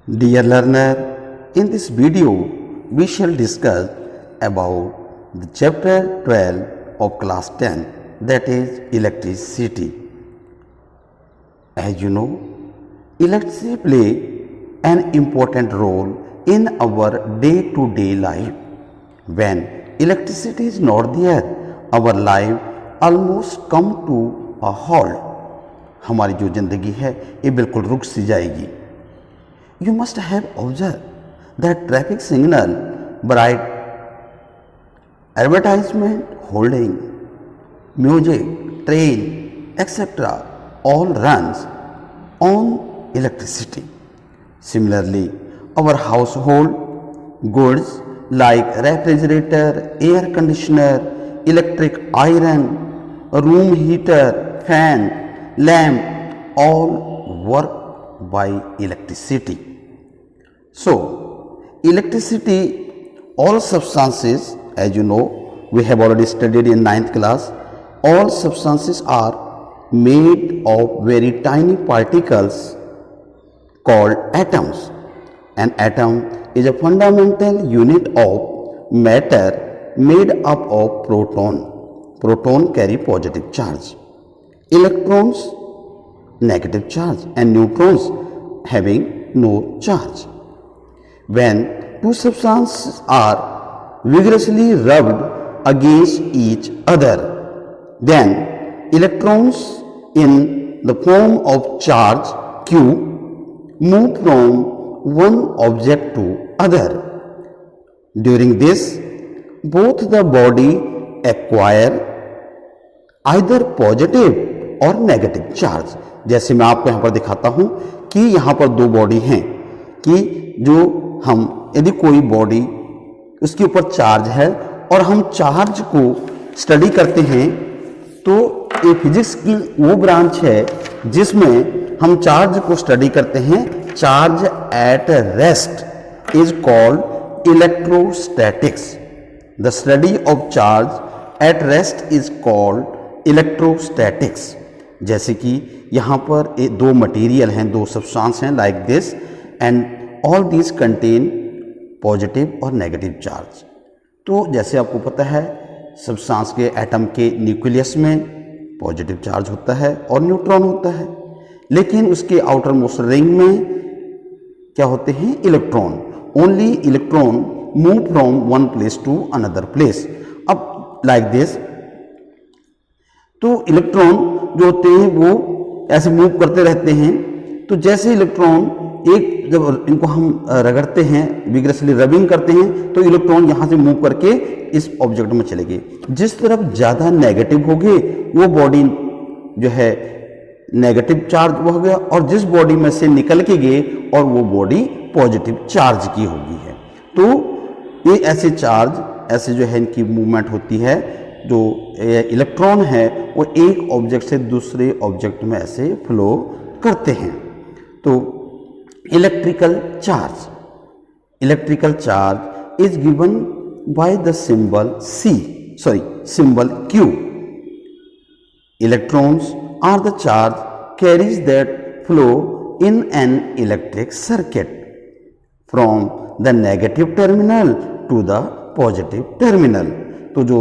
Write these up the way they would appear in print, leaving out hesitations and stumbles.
Dear learner, in this video we shall discuss about the chapter 12 of class 10, that is electricity. As you know, electricity play an important role in our day-to-day life. When electricity is not there, our life almost come to a halt. हमारी जो जिंदगी है ये बिल्कुल रुक सी जाएगी. You must have observed that traffic signal, bright advertisement, holding, music, train, etc. all runs on electricity. Similarly, our household goods like refrigerator, air conditioner, electric iron, room heater, fan, lamp all work by electricity. So, electricity, all substances, as you know, we have already studied in 9th class, all substances are made of very tiny particles called atoms. An atom is a fundamental unit of matter made up of proton. Proton carry positive charge, electrons negative charge, and neutrons having no charge. When two substances are vigorously rubbed against each other, then electrons in the form of charge Q move from one object to other. During this, both the body acquire either positive और negative charge. जैसे मैं आपको यहाँ पर दिखाता हूँ कि यहाँ पर दो बॉडी हैं कि जो हम यदि कोई बॉडी उसके ऊपर चार्ज है और हम चार्ज को स्टडी करते हैं तो ये फिजिक्स की वो ब्रांच है जिसमें हम चार्ज को स्टडी करते हैं. Charge at rest is called electrostatics. The study of charge at rest is called electrostatics. जैसे कि यहाँ पर दो मटेरियल हैं, दो सब्सटेंस हैं like this, and all this contain positive और नेगेटिव चार्ज. तो जैसे आपको पता है सब्सटेंस के एटम के न्यूक्लियस में पॉजिटिव चार्ज होता है और न्यूट्रॉन होता है, लेकिन उसके आउटर मोस्ट रिंग में क्या होते हैं, electron. Only electron move from one place to another place. अब लाइक दिस, तो इलेक्ट्रॉन जो होते हैं वो ऐसे मूव करते रहते हैं. तो जैसे इलेक्ट्रॉन एक जब इनको हम रगड़ते हैं, विग्रेसली रबिंग करते हैं, तो इलेक्ट्रॉन यहाँ से मूव करके इस ऑब्जेक्ट में चले गए. जिस तरफ ज़्यादा नेगेटिव हो गए वो बॉडी जो है नेगेटिव चार्ज हो गया, और जिस बॉडी में से निकल के गए और वो बॉडी पॉजिटिव चार्ज की होगी है. तो ये ऐसे चार्ज ऐसे जो है इनकी मूवमेंट होती है. जो इलेक्ट्रॉन है वो एक ऑब्जेक्ट से दूसरे ऑब्जेक्ट में ऐसे फ्लो करते हैं. तो electrical charge is given by the symbol symbol Q. Electrons are the charge carriers that flow in an electric circuit from the negative terminal to the positive terminal. तो जो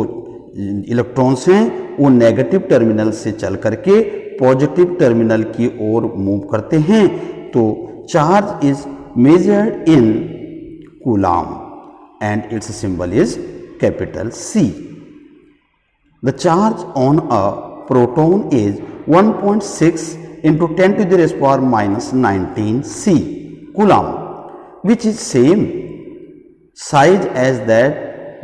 electrons हैं वो negative terminal से चल करके positive terminal की ओर move करते हैं. तो charge is measured in coulomb and it's symbol is capital C. The charge on a proton is 1.6 into 10 to the raised power minus 19 C coulomb, which is same size as that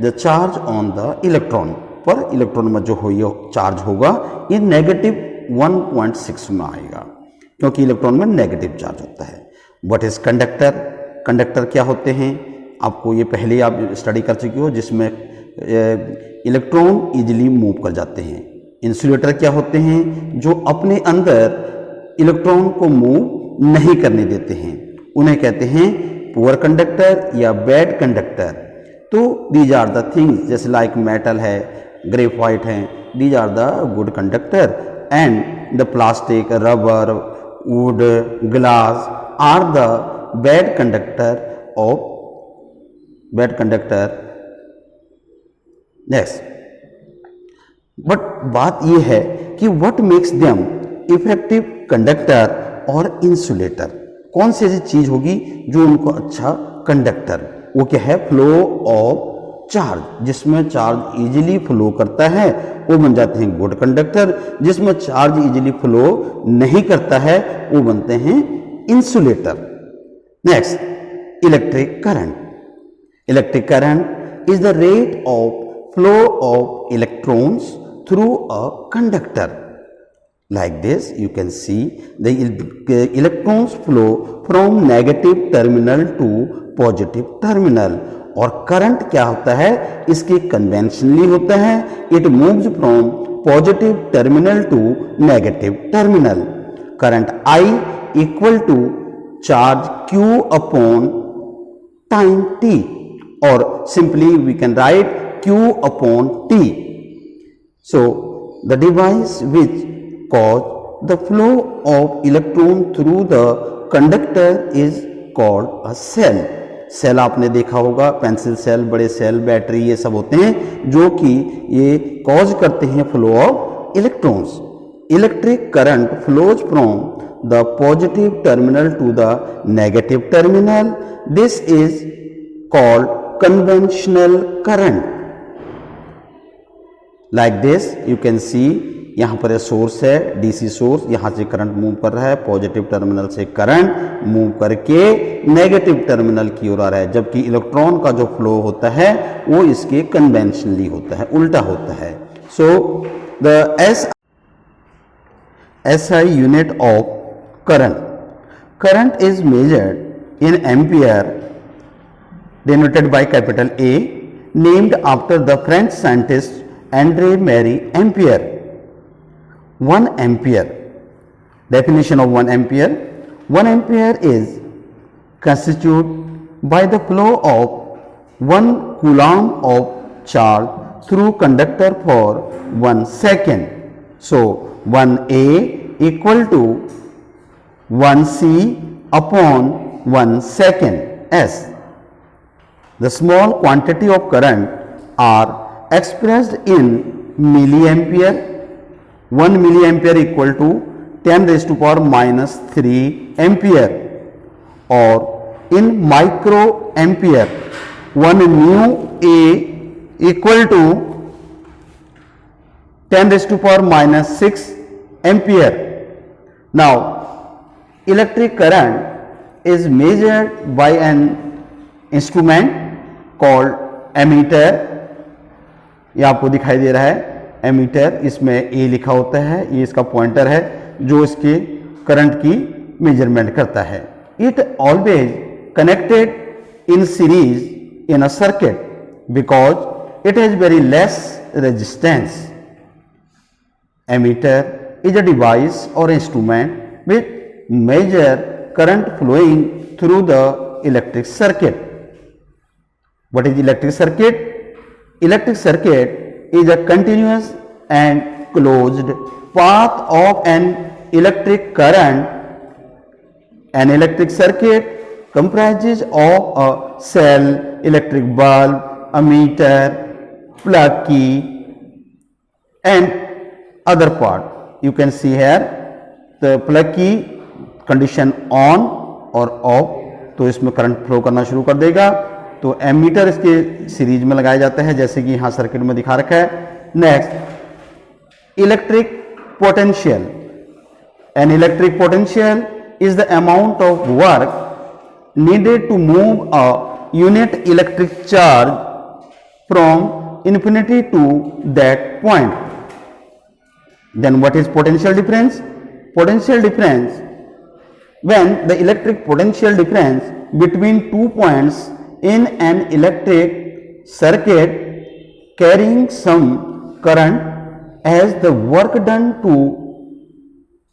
the charge on the electron. पर electron में जो हो charge होगा ये negative 1.6 में आएगा क्योंकि electron में नेगेटिव चार्ज होता है. व्हाट इज कंडक्टर क्या होते हैं आपको ये पहले आप स्टडी कर चुके हो, जिसमें इलेक्ट्रॉन इजीली मूव कर जाते हैं. इंसुलेटर क्या होते हैं, जो अपने अंदर इलेक्ट्रॉन को मूव नहीं करने देते हैं, उन्हें कहते हैं पुअर कंडक्टर या बैड कंडक्टर. तो दीज आर द थिंग्स, जैसे लाइक मेटल है, ग्रेफाइट है, these are the good conductor, and the plastic, rubber, wood, glass are the bad conductor of bad conductor. Next, but बात यह है कि what makes them effective conductor और insulator, कौन सी ऐसी चीज होगी जो उनको अच्छा कंडक्टर, वो क्या है, फ्लो ऑफ चार्ज, जिसमें चार्ज इजीली फ्लो करता है वो बन जाते हैं गुड कंडक्टर, जिसमें चार्ज इजीली फ्लो नहीं करता है वो बनते हैं insulator. Next, electric current. Electric current is the rate of flow of electrons through a conductor. Like this, you can see the electrons flow from negative terminal to positive terminal. और current क्या होता है, इसके conventionally होता है, it moves from positive terminal to negative terminal. Current I equal to charge Q upon time t, और simply we can write Q upon T. So the device which cause the flow of electron through the conductor is called a cell. Cell आपने देखा होगा, pencil cell, बड़े cell, battery, ये सब होते हैं जो कि ये कॉज करते हैं flow of electrons. Electric current flows from the positive terminal to the negative terminal. This is called conventional current. Like this you can see, यहाँ पर सोर्स है, डीसी सोर्स, यहाँ से करंट मूव कर रहा है, पॉजिटिव टर्मिनल से current move करके नेगेटिव टर्मिनल की ओर आ रहा है, जबकि इलेक्ट्रॉन का जो फ्लो होता है वो इसके कन्वेंशनली होता है, उल्टा होता है। So the SI unit of current, current is measured in ampere denoted by capital A, named after the French scientist Andre Marie Ampere. 1 ampere. Definition of 1 ampere. 1 ampere is constituted by the flow of 1 coulomb of charge through conductor for 1 second. So 1A equal to 1C upon 1 second S. The small quantity of current are expressed in milliampere. 1 milliampere equal to 10 raised to power minus 3 ampere, or in microampere 1 mu A equal to 10 raised to power minus 6 ampere. Now electric current is measured by an instrument called ammeter. ये आपको दिखाई दे रहा है ammeter, इसमें ए लिखा होता है, ये इसका पॉइंटर है जो इसके करंट की मेजरमेंट करता है। It always connected in series in a circuit because it has very less resistance. Ammeter is a device और instrument which measure current flowing through the electric circuit. What is electric circuit? Electric circuit is a continuous and closed path of an electric current. An electric circuit comprises of a cell, electric bulb, ammeter, plug key and other part. You can see here the plug key condition on और off, तो इसमें current flow करना शुरू कर देगा। तो ammeter इसके series में लगाया जाता है जैसे कि यहां सर्किट में दिखा रखा है। Next, electric potential. An electric potential is the amount of work needed to move a unit electric charge from infinity to that point. Then what is potential difference? Potential difference, when the electric potential difference between 2 points in an electric circuit carrying some current as the work done to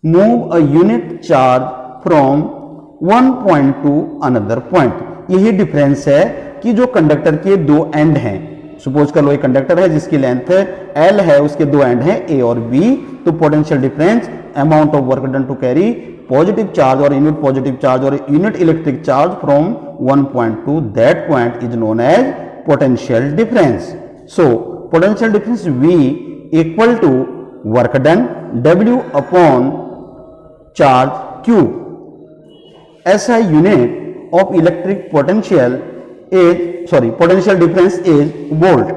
move a unit charge from one point to another point. यही difference है कि जो conductor के दो and हैं, suppose कर लो एक conductor है जिसकी लेंथ L है, उसके दो एंड हैं A और B, तो potential difference amount of work done to carry positive charge or unit positive charge or unit electric charge from one point to that point is known as potential difference. So potential difference V equal to work done W upon charge Q. SI unit of electric potential difference is volt,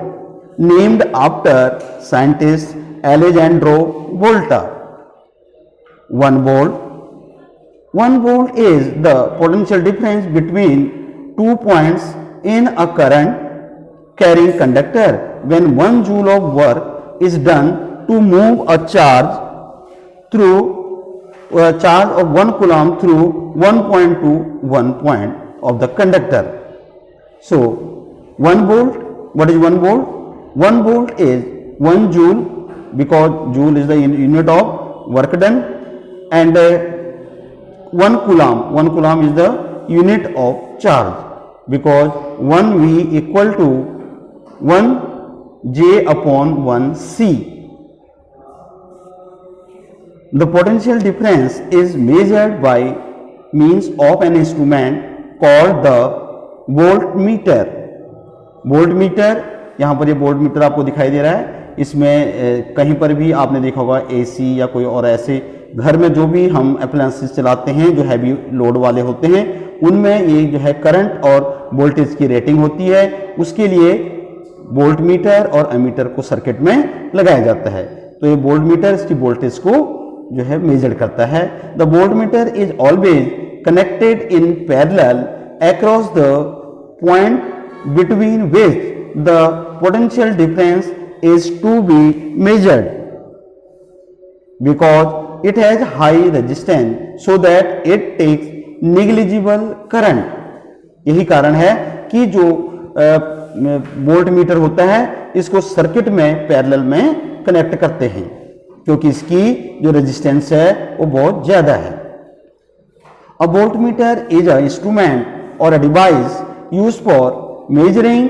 named after scientist Alejandro Volta. 1 volt is the potential difference between 2 points in a current carrying conductor when 1 joule of work is done to move a charge of 1 coulomb through 1 point to 1 point of the conductor. So 1 volt, what is 1 volt? 1 volt is 1 joule, because joule is the unit of work done, and 1 coulomb is the unit of charge, because 1 V equal to 1 J upon 1 C. The potential difference is measured by means of an instrument called the voltmeter. Voltmeter, यहाँ पर ये voltmeter आपको दिखाई दे रहा है। इसमें कहीं पर भी आपने देखा होगा एसी या कोई और ऐसे घर में जो भी हम अप्लायंसेस चलाते हैं जो हैवी लोड वाले होते हैं, उनमें ये जो है करंट और वोल्टेज की रेटिंग होती है। उसके लिए वोल्टमीटर और एमीटर को सर्किट में लगाया जाता है। तो ये वोल्टमीटर इसकी वोल्टेज को जो है मेजर करता है। The voltmeter is always connected in parallel across the point between which the potential difference is to be measured, because it has high resistance so that it takes negligible current. यही कारण है कि जो voltmeter होता है इसको circuit में parallel में कनेक्ट करते हैं, क्योंकि इसकी जो रेजिस्टेंस है वो बहुत ज्यादा है। A voltmeter is an instrument or a device used for measuring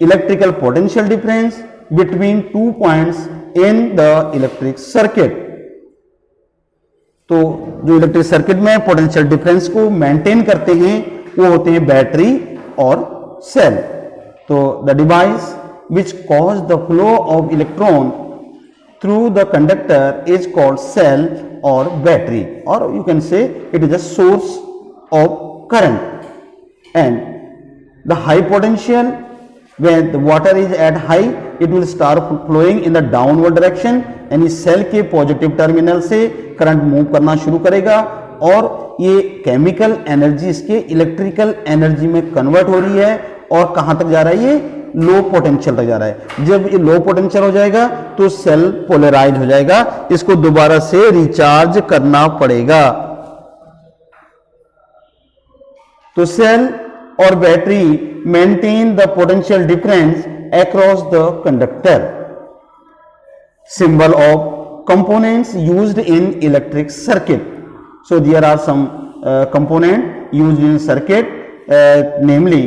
electrical potential difference between 2 points in the electric circuit. तो जो इलेक्ट्रिक सर्किट में पोटेंशियल डिफरेंस को मेंटेन करते हैं वो होते हैं बैटरी और सेल। तो the device which cause the flow of electron through the conductor is called cell और बैटरी, और you can say it is a source of current. And the high potential, when the water is at high, it will start flowing in the downward direction, यानी cell के positive terminal से current move करना शुरू करेगा और ये chemical energy इसके electrical energy में कन्वर्ट हो रही है। और कहां तक जा रहा है? ये लो पोटेंशियल तक जा रहा है। जब ये लो पोटेंशियल हो जाएगा तो सेल पोलराइज हो जाएगा, इसको दोबारा से रिचार्ज करना पड़ेगा। तो सेल और battery maintain the potential difference across the conductor. Symbol of components used in electric circuit. So there are some component used in circuit, namely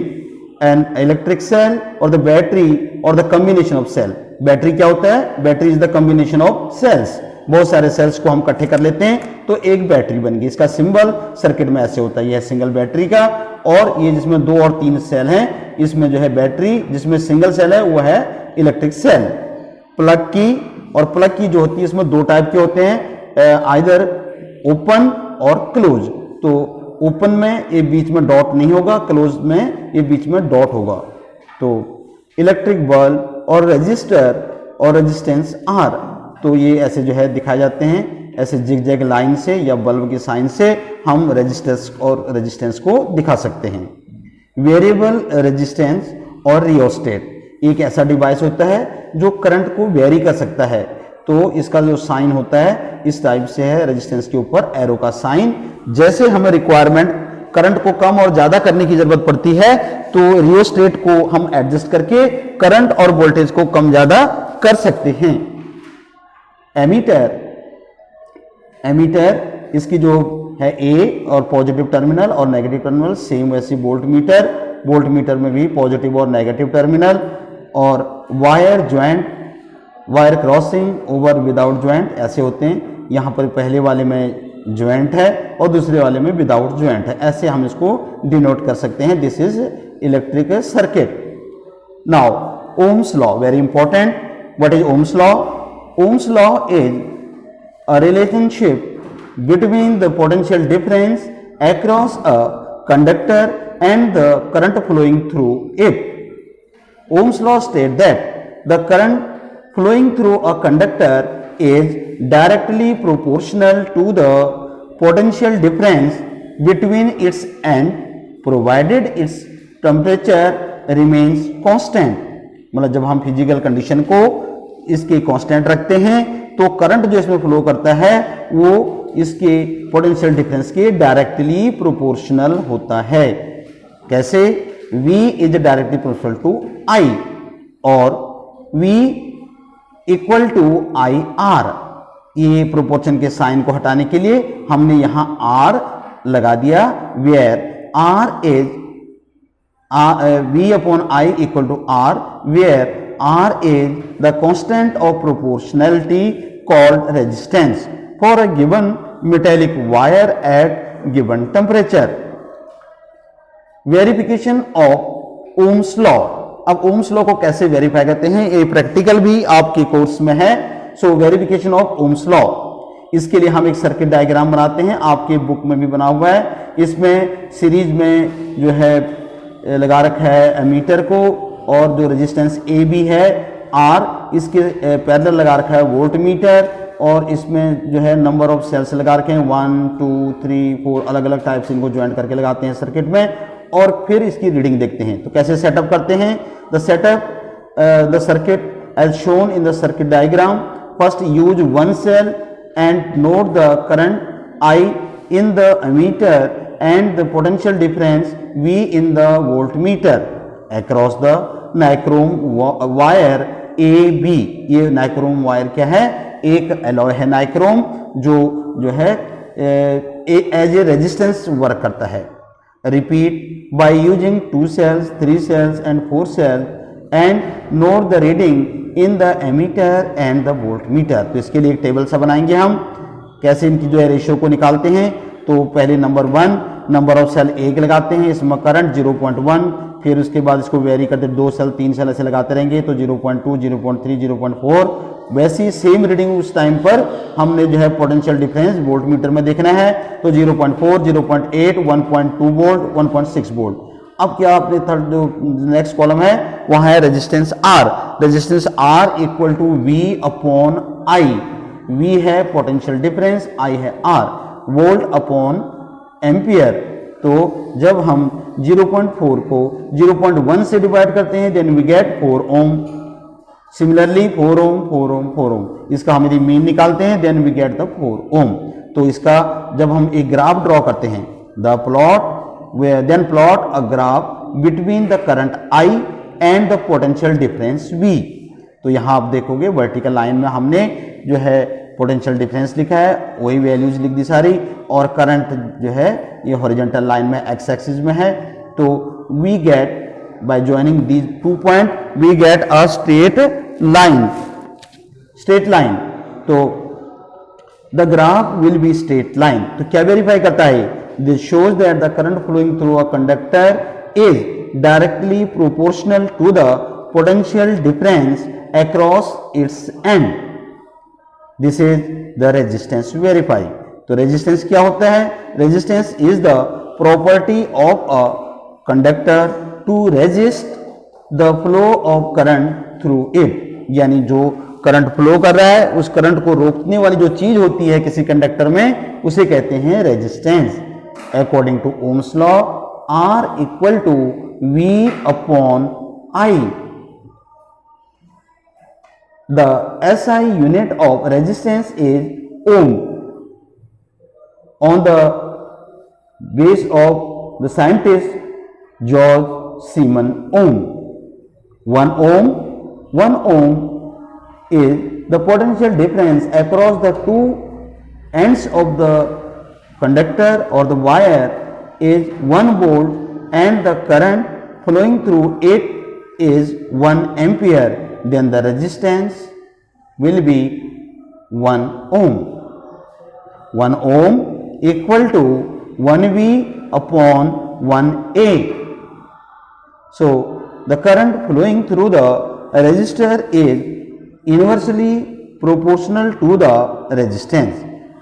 an electric cell or the battery or the combination of cell. Battery क्या होता है? Battery is the combination of cells. बहुत सारे sales को हम इकट्ठे कर लेते हैं तो एक बैटरी बन गई। इसका सिंबल सर्किट में ऐसे होता है, यह सिंगल बैटरी का। और ये जिसमें 2 और 3 सेल हैं, इसमें जो है बैटरी, जिसमें सिंगल सेल है वो है इलेक्ट्रिक सेल। प्लग की, और प्लग की जो होती है इसमें 2 टाइप के होते हैं, आइदर ओपन और क्लोज। तो ओपन में ये बीच में डॉट नहीं होगा, क्लोज में ये बीच में डॉट होगा। तो इलेक्ट्रिक बल्ब और रेजिस्टर और रेजिस्टेंस आर, तो ये ऐसे जो है दिखाए जाते हैं, ऐसे जिग-जैग लाइन से या बल्ब की साइन से हम रेजिस्टेंस और रेजिस्टेंस को दिखा सकते हैं। वेरिएबल रेजिस्टेंस और रियोस्टेट एक ऐसा डिवाइस होता है जो करंट को वेरी कर सकता है। तो इसका जो साइन होता है इस टाइप से है, रेजिस्टेंस के ऊपर एरो का साइन। जैसे हमें रिक्वायरमेंट करंट को कम और ज्यादा करने की जरूरत पड़ती है तो रियोस्टेट को हम एडजस्ट करके करंट और वोल्टेज को कम ज्यादा कर सकते हैं। एमीटर इसकी जो है ए और पॉजिटिव टर्मिनल और नेगेटिव टर्मिनल, सेम वैसे वोल्टमीटर में भी पॉजिटिव और नेगेटिव टर्मिनल। और wire joint, wire crossing over without joint ऐसे होते हैं। यहाँ पर पहले वाले में ज्वाइंट है और दूसरे वाले में विदाउट ज्वाइंट है। ऐसे हम इसको डिनोट कर सकते हैं। This is electric circuit. Now Ohm's law, very important. What is Ohm's law? Ohm's law is a relationship between the potential difference across a conductor and the current flowing through it. Ohm's law states that the current flowing through a conductor is directly proportional to the potential difference between its end provided its temperature remains constant. मतलब जब हम physical condition को इसके constant रखते हैं तो current जो इसमें फ्लो करता है वो इसके पोटेंशियल डिफरेंस के डायरेक्टली प्रोपोर्शनल होता है। कैसे? V is directly proportional to I और V इक्वल टू IR। ये प्रोपोर्शन के साइन को हटाने के लिए हमने यहां R लगा दिया, where R is V upon I equal to R, where R is the constant of proportionality called resistance for a given metallic wire at given temperature. Verification of Ohm's law. अब Ohm's law को कैसे verify करते हैं, ये practical भी आपके course में है। सो वेरिफिकेशन ऑफ Ohm's law, इसके लिए हम एक सर्किट डायग्राम बनाते हैं, आपके बुक में भी बना हुआ है। इसमें सीरीज में जो है लगा रखा है एमीटर को और जो रेजिस्टेंस ए बी है आर, इसके पैरेलल लगा रखा है वोल्ट मीटर और इसमें जो है नंबर ऑफ सेल्स लगा रखे हैं 1 2 3 4 अलग अलग टाइप से इनको ज्वाइंट करके लगाते हैं सर्किट में और फिर इसकी रीडिंग देखते हैं। तो कैसे सेटअप करते हैं? The setup the circuit as shown in the circuit diagram. First use one cell and note the current I in the ammeter and the potential difference V in the voltmeter across the nichrome wire A B. ये nichrome wire क्या है? एक alloy है nichrome जो है as a resistance work करता है। Repeat by using 2 cells 3 cells and 4 cells and note the reading in the ammeter and the voltmeter. तो इसके लिए एक टेबल सा बनाएंगे हम, कैसे इनकी जो है रेशियो को निकालते हैं। तो पहले नंबर 1 नंबर ऑफ सेल 1 लगाते हैं, इसमें करंट 0.1, फिर उसके बाद इसको वेरी करते 2 सेल 3 सेल ऐसे लगाते रहेंगे तो 0.2 0.3 0.4। वैसी सेम रीडिंग उस टाइम पर हमने जो है पोटेंशियल डिफरेंस वोल्ट मीटर में देखना है तो 0.4 0.8 1.2 वोल्ट 1.6 वोल्ट। अब क्या आपने थर्ड जो नेक्स्ट कॉलम है वहां है resistance R। Resistance R equal to V upon I। V है पोटेंशियल डिफरेंस, I है R, वोल्ट अपॉन एम्पियर। तो जब हम 0.4 को 0.1 से डिवाइड करते हैं then we get 4 ohm. Similarly 4 ohm 4 ohm 4 ohm, इसका हम यदि मीन निकालते हैं then we get the 4 ohm. तो इसका जब हम एक ग्राफ ड्रॉ करते हैं the plot then plot a graph between the current I and the potential difference V। तो यहां आप देखोगे वर्टिकल लाइन में हमने जो है पोटेंशियल डिफरेंस लिखा है, वही वैल्यूज लिख दी सारी, और करंट जो है ये हॉरिजॉन्टल लाइन में एक्स एक्सिस में है। तो we get by joining these 2 point we get a straight line. Straight line तो the graph will be straight line. तो क्या वेरीफाई करता है? This shows that the current flowing through a conductor is directly proportional to the potential difference across its end. This is the resistance verify. तो resistance क्या होता है? Resistance is the property of a conductor to resist the flow of current through it. यानी जो current flow कर रहा है उस करंट को रोकने वाली जो चीज होती है किसी कंडक्टर में उसे कहते हैं resistance. According to Ohm's law R equal to V upon I। The SI unit of resistance is ohm on the base of the scientist George Simon Ohm. 1 ohm is the potential difference across the two ends of the conductor or the wire is 1 volt and the current flowing through it is 1 ampere. Then the resistance will be 1 ohm. 1 ohm equal to 1V upon 1A. So the current flowing through the resistor is inversely proportional to the resistance.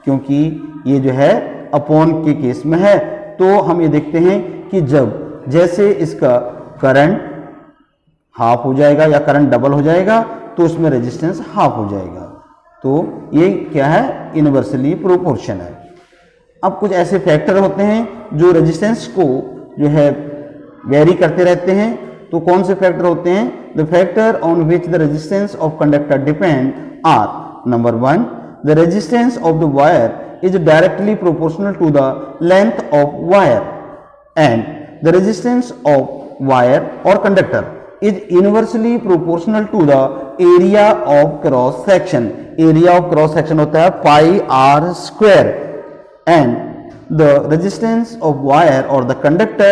क्योंकि ये जो है upon के case में है, तो हम ये देखते हैं कि जब जैसे इसका करंट हाफ हो जाएगा या करंट डबल हो जाएगा तो उसमें रेजिस्टेंस हाफ हो जाएगा। तो ये क्या है, इनवर्सली प्रोपोर्शन है। अब कुछ ऐसे फैक्टर होते हैं जो रेजिस्टेंस को जो है वेरी करते रहते हैं। तो कौन से फैक्टर होते हैं? The factor on which the resistance of conductor depend are, number 1, the resistance of the wire is directly proportional to the length of wire, and the resistance of wire और conductor is inversely proportional to the area of cross section. Area of cross section होता है pi r square, and the resistance of wire or the conductor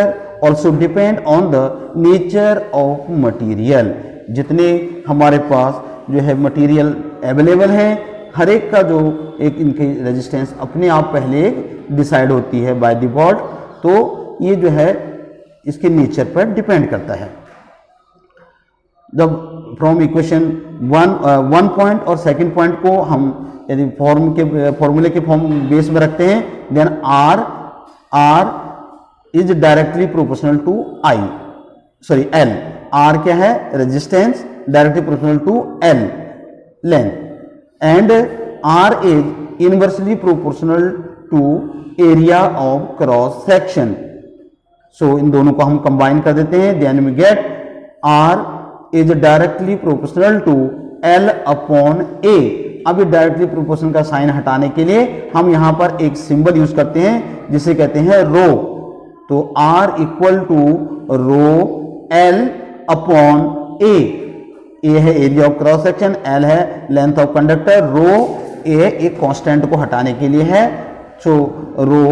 also depend on the nature of material. जितने हमारे पास जो है material available है, हर एक का जो एक इनकी रेजिस्टेंस अपने आप पहले डिसाइड होती है बाय डिफॉल्ट। तो ये जो है इसके नेचर पर डिपेंड करता है। जब फ्रॉम इक्वेशन 1 पॉइंट और सेकंड पॉइंट को हम यदि फॉर्मूले के फॉर्म बेस में रखते हैं, then R is directly proportional to L। R क्या है? Resistance, directly proportional to L length, and R is inversely proportional to area of cross section. So इन दोनों को हम कंबाइन कर देते हैं, then we get R is directly proportional to L upon A। अब ये डायरेक्टली प्रोपोर्शनल का साइन हटाने के लिए हम यहां पर एक सिंबल यूज करते हैं जिसे कहते हैं रो। तो R equal to rho L upon A। A है area of cross section, L है length of conductor, rho A एक कांस्टेंट को हटाने के लिए है। So rho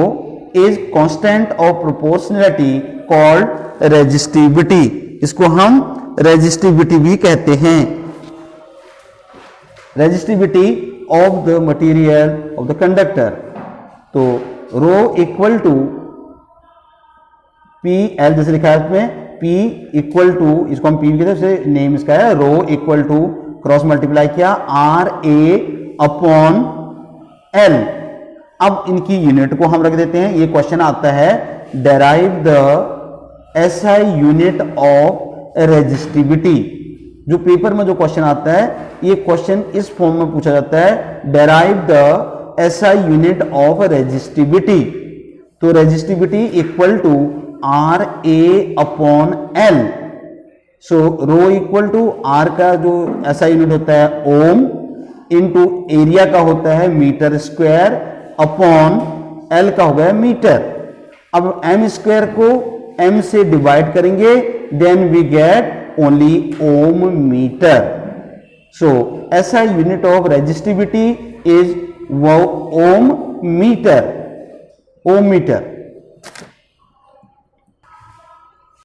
is constant of proportionality called resistivity. इसको हम रेजिस्टिविटी भी कहते हैं, resistivity of the material of the conductor. तो rho equal to P L जैसे लिखा है इसमें, पी इक्वल टू, इसको हम पी कहते हैं, नेम इसका है रो इक्वल टू क्रॉस मल्टीप्लाई किया आर ए अपॉन एल। अब इनकी यूनिट को हम रख देते हैं। ये क्वेश्चन आता है derive the SI unit of resistivity. जो पेपर में जो क्वेश्चन आता है, ये क्वेश्चन इस फॉर्म में पूछा जाता है, derive the SI unit of resistivity. तो resistivity equal to R A upon L. So rho equal to R का जो एसआई यूनिट होता है ओम, इनटू एरिया का होता है मीटर स्क्वायर, अपॉन एल का हो गया मीटर। अब एम स्क्वायर को m से डिवाइड करेंगे, then we get only ohm metre. So ऐसा यूनिट ऑफ रेजिस्टिविटी इज वो ओम मीटर, ओम मीटर।